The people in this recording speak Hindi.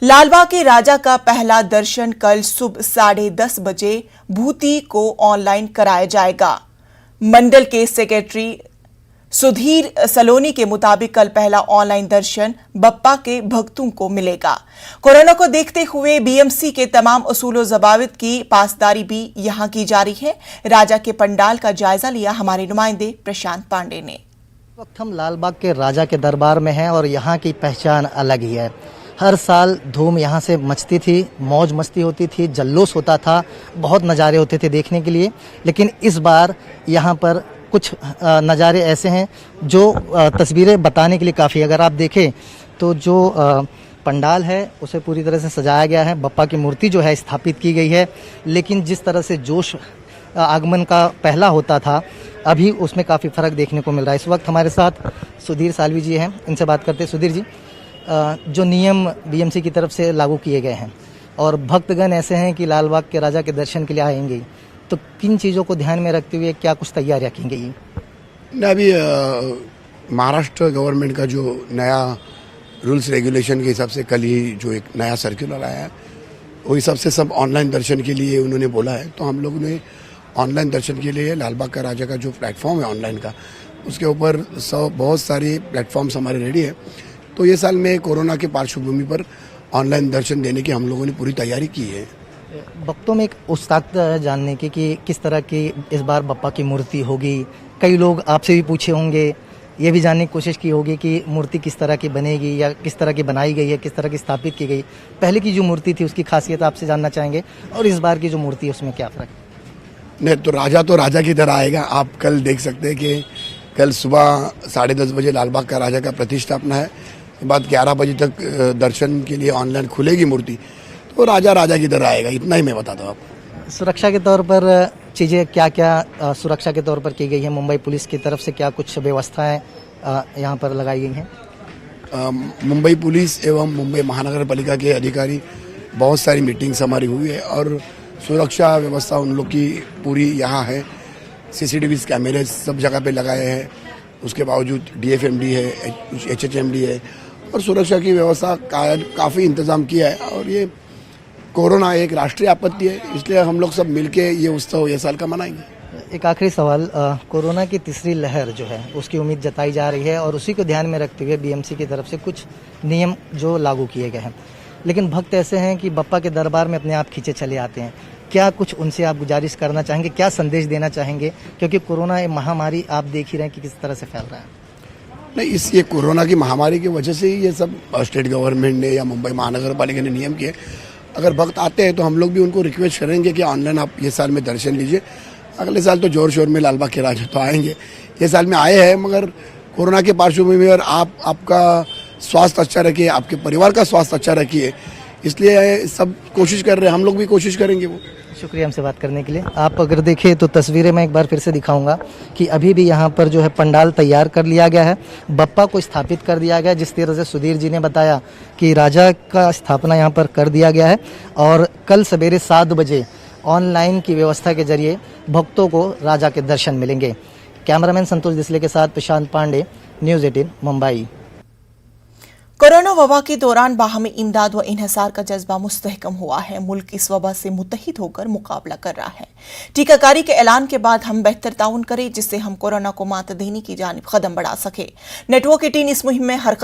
लालबाग के राजा का पहला दर्शन कल सुबह 10:30 बजे भूति को ऑनलाइन कराया जाएगा। मंडल के सेक्रेटरी सुधीर सलोनी के मुताबिक कल पहला ऑनलाइन दर्शन बप्पा के भक्तों को मिलेगा। कोरोना को देखते हुए बीएमसी के तमाम उसूल ज़वाबित की पासदारी भी यहां की जा रही है। राजा के पंडाल का जायजा लिया हमारे नुमाइंदे प्रशांत पांडे ने। वक्त हम लालबाग के राजा के दरबार में हैं और यहाँ की पहचान अलग ही है। हर साल धूम यहाँ से मचती थी, मौज मस्ती होती थी, जल्लोष होता था, बहुत नज़ारे होते थे देखने के लिए। लेकिन इस बार यहाँ पर कुछ नज़ारे ऐसे हैं जो तस्वीरें बताने के लिए काफ़ी। अगर आप देखें तो जो पंडाल है उसे पूरी तरह से सजाया गया है, बप्पा की मूर्ति जो है स्थापित की गई है। लेकिन जिस तरह से जोश आगमन का पहला होता था, अभी उसमें काफ़ी फ़र्क देखने को मिल रहा है। इस वक्त हमारे साथ सुधीर सालवी जी हैं, इनसे बात करते हैं। सुधीर जी, जो नियम बीएमसी की तरफ से लागू किए गए हैं और भक्तगण ऐसे हैं कि लालबाग के राजा के दर्शन के लिए आएंगे, तो किन चीज़ों को ध्यान में रखते हुए क्या कुछ तैयारियां की गई? अभी महाराष्ट्र गवर्नमेंट का जो नया रूल्स रेगुलेशन के हिसाब से कल ही जो एक नया सर्कुलर आया है, वो हिसाब से सब ऑनलाइन दर्शन के लिए उन्होंने बोला है। तो हम लोगों ने ऑनलाइन दर्शन के लिए लालबाग का राजा का जो प्लेटफॉर्म है ऑनलाइन का, उसके ऊपर बहुत सारे प्लेटफॉर्म्स हमारे रेडी है। तो ये साल में कोरोना के पार्श्वभूमि पर ऑनलाइन दर्शन देने की हम लोगों ने पूरी तैयारी की है। भक्तों में एक उत्सुकता है जानने की कि किस तरह की इस बार बप्पा की मूर्ति होगी। कई लोग आपसे भी पूछे होंगे, ये भी जानने की कोशिश की होगी कि मूर्ति किस तरह की बनेगी या किस तरह की बनाई गई है, किस तरह की स्थापित की गई। पहले की जो मूर्ति थी उसकी खासियत आपसे जानना चाहेंगे, और इस बार की जो मूर्ति है उसमें क्या फ़र्क है? नहीं, तो राजा की तरह आएगा। आप कल देख सकते हैं कि कल सुबह 10:30 बजे लालबाग का राजा का प्रतिष्ठापना है। बाद 11 बजे तक दर्शन के लिए ऑनलाइन खुलेगी मूर्ति। तो राजा की तरह आएगा, इतना ही मैं बताता हूँ आपको। सुरक्षा के तौर पर चीज़ें क्या क्या सुरक्षा के तौर पर की गई है? मुंबई पुलिस की तरफ से क्या कुछ व्यवस्थाएं यहाँ पर लगाई गई हैं? मुंबई पुलिस एवं मुंबई महानगर पालिका के अधिकारी, बहुत सारी मीटिंग्स हमारी हुई है और सुरक्षा व्यवस्था उन लोग की पूरी यहाँ है। सीसीटीवी कैमरे सब जगह पे लगाए हैं। उसके बावजूद डीएफएमडी है, एचएचएमडी है और सुरक्षा की व्यवस्था काफ़ी इंतजाम किया है। और ये कोरोना एक राष्ट्रीय आपत्ति है, इसलिए हम लोग सब मिलके ये उत्सव ये साल का मनाएंगे। एक आखिरी सवाल, कोरोना की तीसरी लहर जो है उसकी उम्मीद जताई जा रही है और उसी को ध्यान में रखते हुए बीएमसी की तरफ से कुछ नियम जो लागू किए गए हैं। लेकिन भक्त ऐसे हैं कि बप्पा के दरबार में अपने आप खींचे चले आते हैं। क्या कुछ उनसे आप गुजारिश करना चाहेंगे, क्या संदेश देना चाहेंगे? क्योंकि कोरोना महामारी आप देख ही रहे हैं कि किस तरह से फैल रहा है। नहीं, ये कोरोना की महामारी की वजह से ही ये सब स्टेट गवर्नमेंट ने या मुंबई महानगर पालिका ने नियम किए। अगर भक्त आते हैं तो हम लोग भी उनको रिक्वेस्ट करेंगे कि ऑनलाइन आप ये साल में दर्शन लीजिए। अगले साल तो जोर शोर में लालबाग के राजा तो आएंगे। ये साल में आए हैं, मगर कोरोना के पार्श्वभूमि में आपका स्वास्थ्य अच्छा रखिए, आपके परिवार का स्वास्थ्य अच्छा रखिए, इसलिए सब कोशिश कर रहे हैं। हम लोग भी कोशिश करेंगे। वो शुक्रिया हमसे बात करने के लिए। आप अगर देखें तो तस्वीरें मैं एक बार फिर से दिखाऊंगा कि अभी भी यहाँ पर जो है पंडाल तैयार कर लिया गया है, बप्पा को स्थापित कर दिया गया। जिस तरह से सुधीर जी ने बताया कि राजा का स्थापना यहाँ पर कर दिया गया है और कल सवेरे 7 बजे ऑनलाइन की व्यवस्था के जरिए भक्तों को राजा के दर्शन मिलेंगे। कैमरामैन संतोष दिसले के साथ प्रशांत पांडे, न्यूज़ 18 मुंबई। कोरोना वबा के दौरान बाहमी इमदाद व इन्हिसार का जज्बा मुस्तहकम हुआ है। मुल्क इस वबा से मुत्तहिद होकर मुकाबला कर रहा है। टीकाकारी के ऐलान के बाद हम बेहतर ताउन करें, जिससे हम कोरोना को मात देने की जानिब कदम बढ़ा सके। नेटवर्क 18 इस मुहिम में हरकत